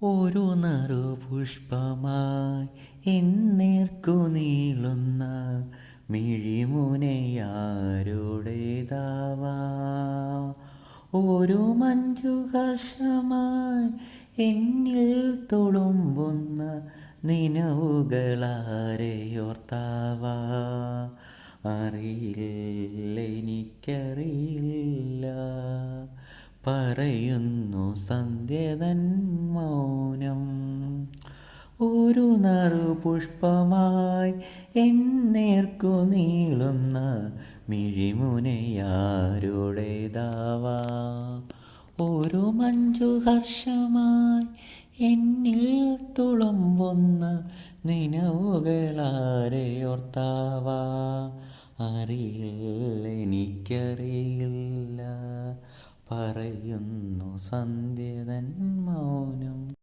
ഒരു നറുപുഷ്പമായി എന്നേർക്കു നീളുന്ന മിഴിമുനയാരുടേതാവാ. ഒരു മഞ്ജുഹർഷമായി എന്നിൽ തുളുമ്പുന്ന നിനവുകളാരെയോർത്താവാ. അറിയില്ല, എനിക്കറിയില്ല, പറയുന്നു സന്ധ്യതൻ മൗനം. ഒരു നറുപുഷ്പമായി എന്നേർക്കു നീളുന്ന മിഴിമുനയാരുടേതാവാ. ഒരു മഞ്ജുഹർഷമായി എന്നിൽ തുളുമ്പുന്ന നിനവുകളാരെയോർത്താവാ. അറിയില്ല, എനിക്കറിയില്ല, പറയുന്നു സന്ധ്യതൻ മൗനം.